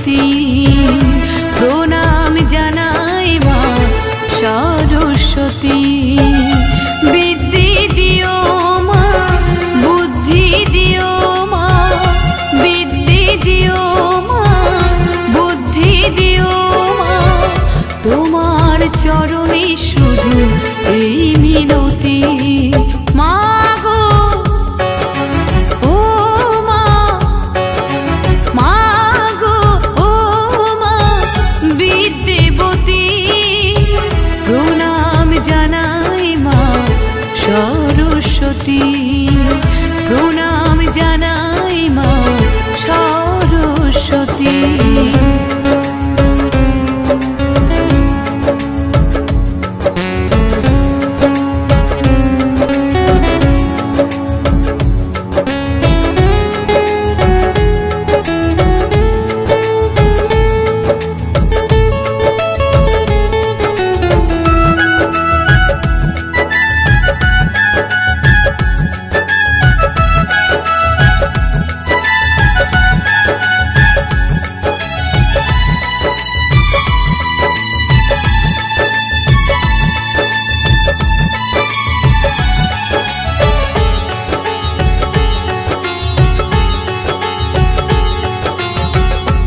সরস্বতী প্রণাম জানাই মা সরস্বতী। বিদ্যি দিও মা, বুদ্ধি দিও মা, বিদ্যি দিও মা, বুদ্ধি দিও মা, তোমার চরণে শুধু এই মিনতি। মা গো ও মা, মা গো ও মা বিদ্যাবতী প্রণাম জানাই মা সরস্বতী প্রণাম জানাই মা সরস্বতী।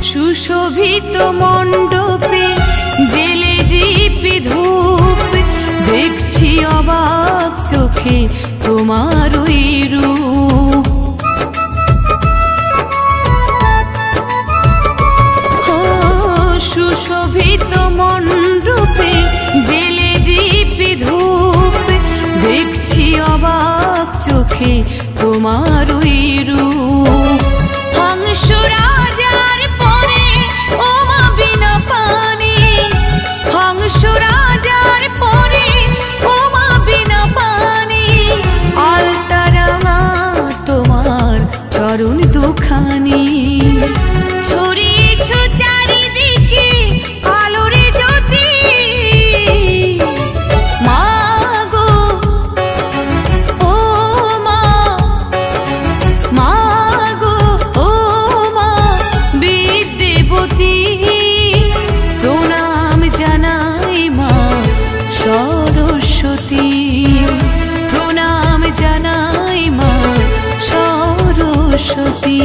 সুশোভিত মণ্ডপে জেলে দীপে ধূপ, দেখছি অবাক চোখে তোমার ওই রূপ। সুশোভিত মণ্ডপে জেলে দীপে ধূপ, দেখছি অবাক চোখে তোমার ওই রূপ। হংস রাজার পরে ও মা বিনা পানি, হংস রাজার পরে ও মা বিনা পানি, আলতা রাঙা তোমার চরণ দুখানি। ছড়িয়েছ চারিদিকে আলোরে জ্যোতি, মা গো ও মা, মা গো ও মা বিদ্যাবতী প্রণাম জানাই মা সরস্বতী প্রণাম জানাই মা সরস্বতী।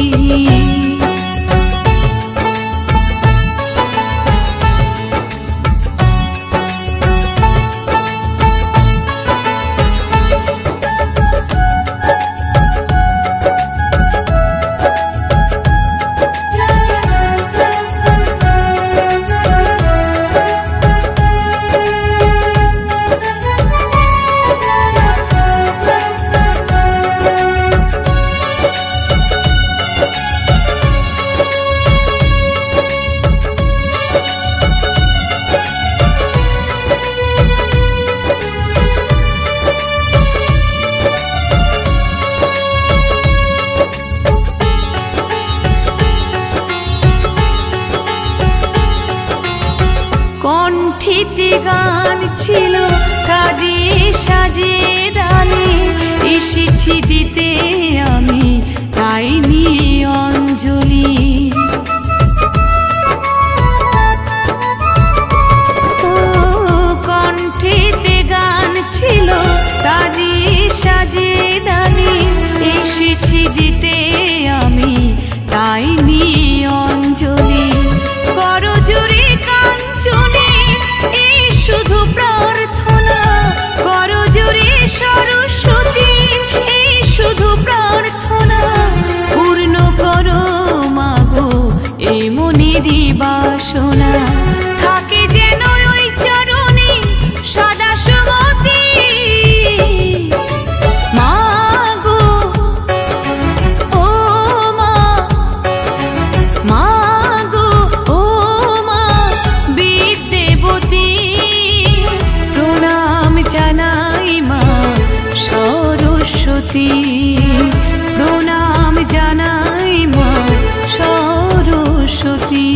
কণ্ঠিতে গান ছিল কাজে সাজে ডালে, এসেছি দিতে আমি তাই নিয়ে অঞ্জলি। কণ্ঠিতে গান ছিল কাজে সাজে ডালে, এসেছি দিতে আমি তাই নিয়ে অঞ্জলি। করজোড়ে কাঞ্চনে এই শুধু প্রার্থনা, করজোড়ে সরস্বতী এই শুধু প্রার্থনা, পূর্ণ করো মা গো এই মনেরই বাসনা। থাকে যেন ওই চরণে সদা সুমতি, মা গো ও মা, মা গো ও মা বিদ্যাবতী প্রণাম জানাই মা সরস্বতী প্রণাম জানাই মা সরস্বতী।